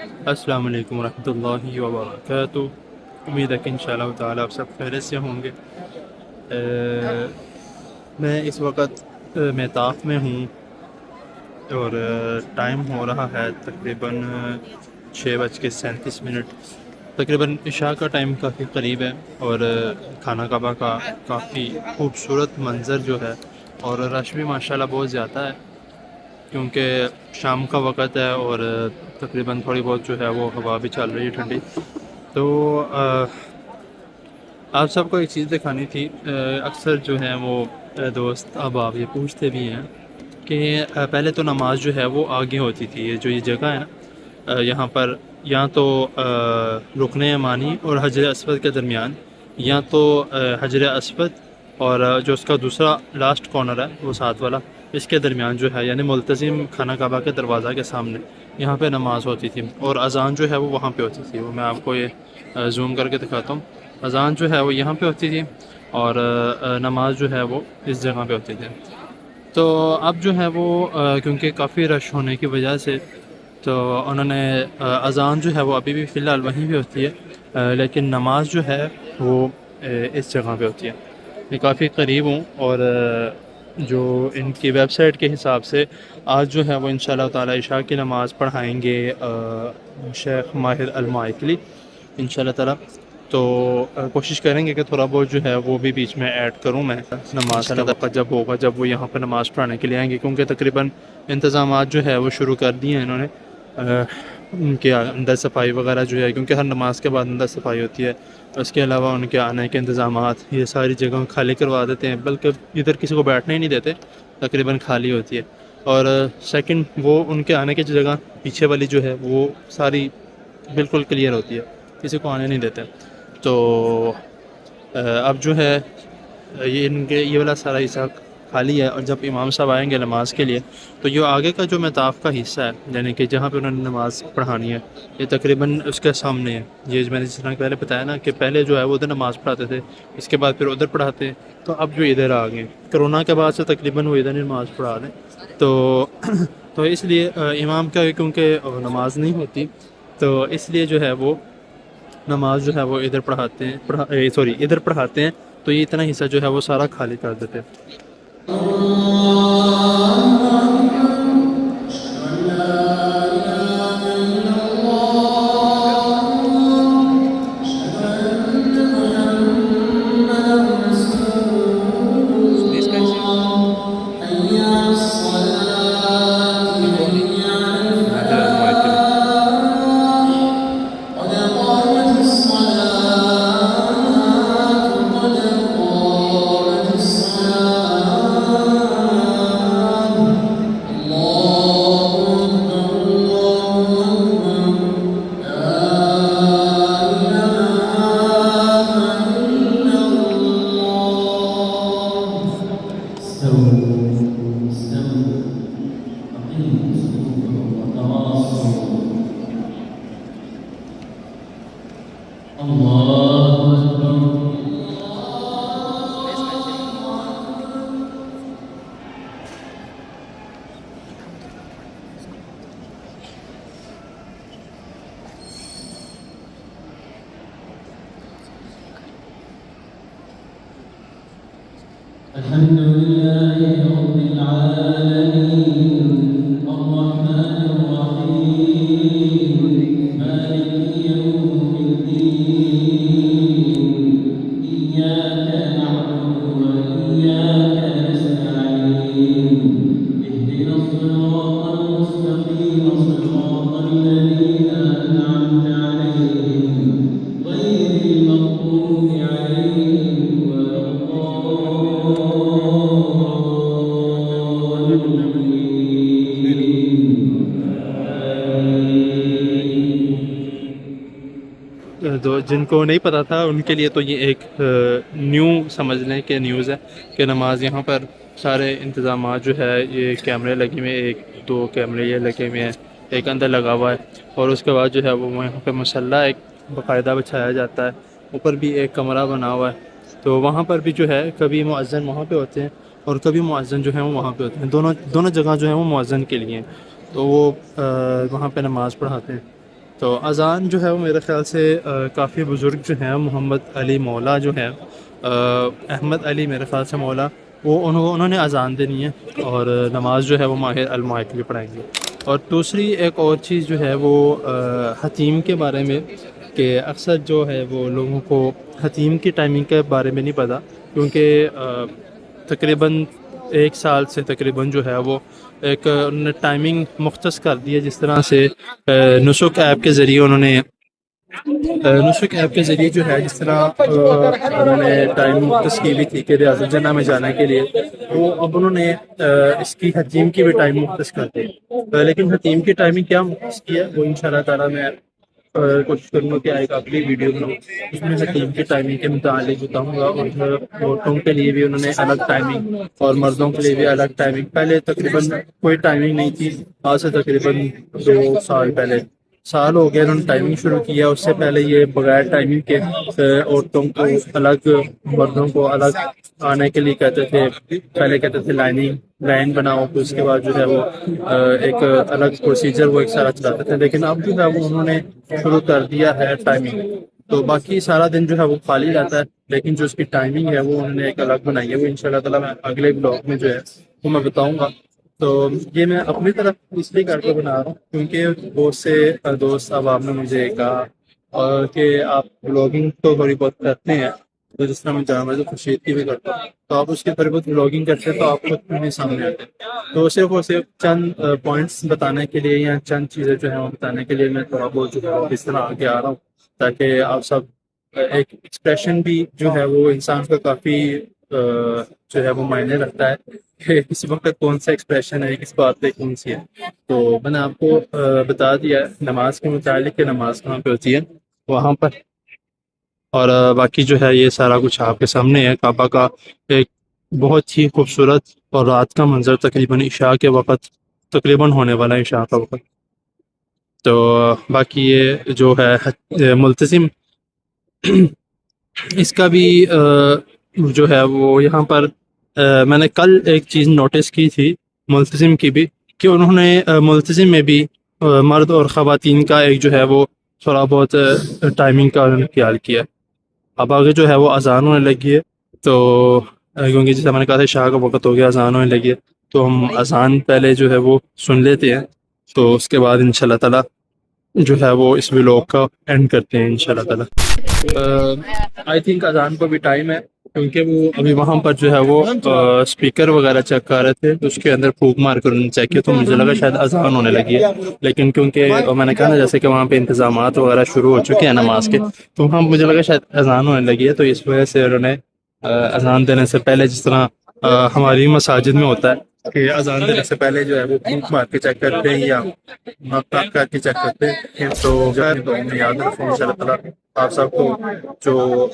السلام علیکم ورحمۃ اللہ وبرکاتہ۔ امید ہے کہ انشاءاللہ تعالیٰ آپ سب خیریت سے ہوں گے۔ میں اس وقت میطاف میں ہوں اور ٹائم ہو رہا ہے تقریباً 6:37۔ تقریباً عشاء کا ٹائم کافی قریب ہے اور خانہ کعبہ کا کافی خوبصورت منظر جو ہے، اور رش بھی ماشاءاللہ بہت زیادہ ہے کیونکہ شام کا وقت ہے اور تقریباً تھوڑی بہت جو ہے وہ ہوا بھی چل رہی ہے ٹھنڈی۔ تو آپ سب کو ایک چیز دکھانی تھی۔ اکثر جو ہے وہ دوست احباب یہ پوچھتے بھی ہیں کہ پہلے تو نماز جو ہے وہ آگے ہوتی تھی، یہ جگہ ہے نا یہاں پر، یا تو رکن یمانی اور حجر اسود کے درمیان، یا تو حجر اسود اور جو اس کا دوسرا لاسٹ کارنر ہے وہ ساتھ والا، اس کے درمیان جو ہے، یعنی ملتزم خانہ کعبہ کے دروازہ کے سامنے یہاں پہ نماز ہوتی تھی، اور اذان جو ہے وہ وہاں پہ ہوتی تھی۔ وہ میں آپ کو یہ زوم کر کے دکھاتا ہوں۔ اذان جو ہے وہ یہاں پہ ہوتی تھی اور نماز جو ہے وہ اس جگہ پہ ہوتی تھی۔ تو اب جو ہے وہ کیونکہ کافی رش ہونے کی وجہ سے تو انہوں نے اذان جو ہے وہ ابھی بھی فی الحال وہیں پہ ہوتی ہے، لیکن نماز جو ہے وہ اس جگہ پہ ہوتی ہے۔ میں کافی قریب ہوں اور جو ان کی ویب سائٹ کے حساب سے آج جو ہے وہ انشاءاللہ تعالی عشاء کی نماز پڑھائیں گے شیخ ماہر المائکلی انشاءاللہ تعالی۔ تو کوشش کریں گے کہ تھوڑا بہت جو ہے وہ بھی بیچ میں ایڈ کروں میں نماز کا وقت جب ہوگا، جب وہ یہاں پہ نماز پڑھانے کے لیے آئیں گے، کیونکہ تقریباً انتظامات جو ہے وہ شروع کر دیے ہیں انہوں نے۔ ان کے اندر صفائی وغیرہ جو ہے، کیونکہ ہر نماز کے بعد اندر صفائی ہوتی ہے، اس کے علاوہ ان کے آنے کے انتظامات، یہ ساری جگہ خالی کروا دیتے ہیں، بلکہ ادھر کسی کو بیٹھنے ہی نہیں دیتے، تقریباً خالی ہوتی ہے۔ اور سیکنڈ وہ ان کے آنے کی جگہ پیچھے والی جو ہے وہ ساری بالکل کلیئر ہوتی ہے، کسی کو آنے نہیں دیتے۔ تو اب جو ہے یہ والا سارا حصہ خالی ہے، اور جب امام صاحب آئیں گے نماز کے لیے تو یہ آگے کا جو میطاف کا حصہ ہے، یعنی کہ جہاں پہ انہوں نے نماز پڑھانی ہے، یہ تقریباً اس کے سامنے ہے۔ یہ میں نے جس طرح پہلے بتایا نا کہ پہلے جو ہے وہ ادھر نماز پڑھاتے تھے، اس کے بعد پھر ادھر پڑھاتے، تو اب جو ادھر آ گئے کرونا کے بعد سے تقریباً وہ ادھر نماز پڑھا رہے ہیں۔ تو اس لیے امام کا کیونکہ نماز نہیں ہوتی، تو اس لیے جو ہے وہ نماز جو ہے وہ ادھر پڑھاتے ہیں، ادھر پڑھاتے ہیں، تو یہ اتنا حصہ جو ہے وہ سارا خالی کر دیتے ہیں۔ الحمد لله رب العالمين الرحمن الرحيم مالك يوم الدين إياك نعبد وإياك نستعين اهدنا الصراط المستقيم صراط الذين أنعمت عليهم غير المغضوب عليهم ولا جن کو نہیں پتا تھا ان کے لیے تو یہ ایک نیو سمجھ لیں کہ نیوز ہے کہ نماز یہاں پر سارے انتظامات جو ہے، یہ کیمرے لگے ہوئے ہیں، 1-2 کیمرے یہ لگے ہوئے ہیں، ایک اندر لگا ہوا ہے، اور اس کے بعد جو ہے وہ وہاں پہ مصلی ایک باقاعدہ بچھایا جاتا ہے، اوپر بھی ایک کمرہ بنا ہوا ہے، تو وہاں پر بھی جو ہے کبھی مؤذن وہاں پہ ہوتے ہیں اور کبھی مؤذن جو ہیں وہ وہاں پہ ہوتے ہیں، دونوں جگہ جو ہیں وہ مؤذن کے لیے ہیں، تو وہ وہاں پہ نماز پڑھاتے ہیں۔ تو اذان جو ہے وہ میرے خیال سے کافی بزرگ جو ہیں محمد علی مولا جو ہیں احمد علی میرے خیال سے مولا، وہ انہوں نے اذان دینی ہے اور نماز جو ہے وہ ماہر المائک پڑھائیں گے۔ اور دوسری ایک اور چیز جو ہے وہ حتیم کے بارے میں، کہ اکثر جو ہے وہ لوگوں کو حتیم کی ٹائمنگ کے بارے میں نہیں پتہ، کیونکہ تقریباً 1 سال سے تقریباً جو ہے وہ ایک انہوں نے ٹائمنگ مختص کر دی ہے، جس طرح سے نسک ایپ کے ذریعے انہوں نے نسک ایپ کے ذریعے جو ہے جس طرح انہوں نے ٹائم مختص کی بھی تھی کہ ریاض الجنہ میں جانے کے لیے، وہ اب انہوں نے اس کی حتیم کی بھی ٹائم مختص کر دی، لیکن حتیم کی ٹائمنگ کیا مختص کی ہے وہ انشاءاللہ تعالیٰ میں کوشش کروں گا کہ ایک اگلی ویڈیو بناؤں، اس میں حتیم کی ٹائمنگ کے متعلق بتاؤں گا، اور عورتوں کے لیے بھی انہوں نے الگ ٹائمنگ اور مردوں کے لیے بھی الگ ٹائمنگ، پہلے تقریباً کوئی ٹائمنگ نہیں تھی، آج سے تقریباً 2 سال پہلے سال ہو گیا انہوں نے ٹائمنگ شروع کیا، اس سے پہلے یہ بغیر ٹائمنگ کے عورتوں کو الگ مردوں کو الگ آنے کے لیے کہتے تھے، پہلے کہتے تھے لائن بناؤ، پھر اس کے بعد جو ہے وہ ایک الگ پروسیجر وہ ایک سارا چلاتے تھے، لیکن اب جو ہے وہ انہوں نے شروع کر دیا ہے ٹائمنگ، تو باقی سارا دن جو ہے وہ خالی رہتا ہے، لیکن جو اس کی ٹائمنگ ہے وہ انہوں نے ایک الگ بنائی ہے، وہ انشاءاللہ تعالیٰ میں اگلے بلاگ میں جو ہے وہ میں بتاؤں گا۔ تو یہ میں اپنی طرف اس لیے کر کے بنا رہا ہوں کیونکہ بہت سے دوست اب آپ نے مجھے کہا اور کہ آپ بلاگنگ تو تھوڑی بہت کرتے ہیں، تو جس طرح میں جامع خورشید کی بھی کرتا ہوں، تو آپ اس کی تھوڑی بہت بلاگنگ کرتے ہیں تو آپ خود بھی سامنے آتے ہیں، تو صرف اور صرف چند پوائنٹس بتانے کے لیے یا چند چیزیں جو ہیں وہ بتانے کے لیے میں تھوڑا بہت جو ہے اس طرح آگے آ رہا ہوں، تاکہ آپ سب ایک ایکسپریشن بھی جو ہے وہ انسان کا کافی جو ہے وہ معنی رکھتا ہے کہ اس وقت کون سا ایکسپریشن ہے، کس بات پہ کون سی ہے۔ تو میں نے آپ کو بتا دیا نماز کے متعلق کہ نماز کہاں پہ ہوتی ہے، وہاں پر، اور باقی جو ہے یہ سارا کچھ آپ کے سامنے ہے، کعبہ کا ایک بہت ہی خوبصورت اور رات کا منظر تقریباً عشاء کے وقت تقریباً ہونے والا ہے عشاء کا وقت۔ تو باقی یہ جو ہے ملتزم اس کا بھی جو ہے وہ یہاں پر میں نے کل ایک چیز نوٹس کی تھی ملتزم کی بھی، کہ انہوں نے ملتزم میں بھی مرد اور خواتین کا ایک جو ہے وہ تھوڑا بہت ٹائمنگ کا انہوں نے خیال کیا۔ اب آگے جو ہے وہ اذان ہونے لگی ہے، تو کیونکہ جیسے میں نے کہا تھا عشاء کا وقت ہو گیا، اذان ہونے لگی ہے، تو ہم اذان پہلے جو ہے وہ سن لیتے ہیں، تو اس کے بعد انشاءاللہ تعالیٰ جو ہے وہ اس ولاگ کا اینڈ کرتے ہیں انشاءاللہ تعالیٰ۔ آئی تھنک اذان کو بھی ٹائم ہے، کیونکہ وہ ابھی وہاں پر جو ہے وہ اسپیکر وغیرہ چیک کر رہے تھے، تو اس کے اندر پھونک مار کر انہوں نے چیک کیا، تو مجھے لگا شاید اذان ہونے لگی ہے، لیکن کیونکہ میں نے کہا نا جیسے کہ وہاں پہ انتظامات وغیرہ شروع ہو چکے ہیں نماز کے، تو وہاں مجھے لگا شاید اذان ہونے لگی ہے، تو اس وجہ سے انہوں نے اذان دینے سے پہلے، جس طرح ہماری مساجد میں ہوتا ہے کہ اذان دینے سے پہلے جو ہے وہ پھونک مار کے چیک کرتے ہیں یا ناک کر کے چیک کرتے ہیں، تو میں یاد رکھوں انشاءاللہ تعالیٰ آپ سب کو، جو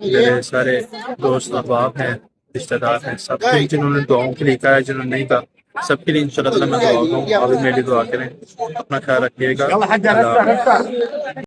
میرے سارے دوست احباب ہیں، رشتہ دار ہیں، سب کے جنہوں نے دعاؤں کے لیے کہا ہے، جنہوں نے نہیں کہا، سب کے لیے انشاءاللہ تعالیٰ میں دعا کروں، آپ بھی میری دعا کریں، اپنا خیال رکھیے گا، اللہ حافظ۔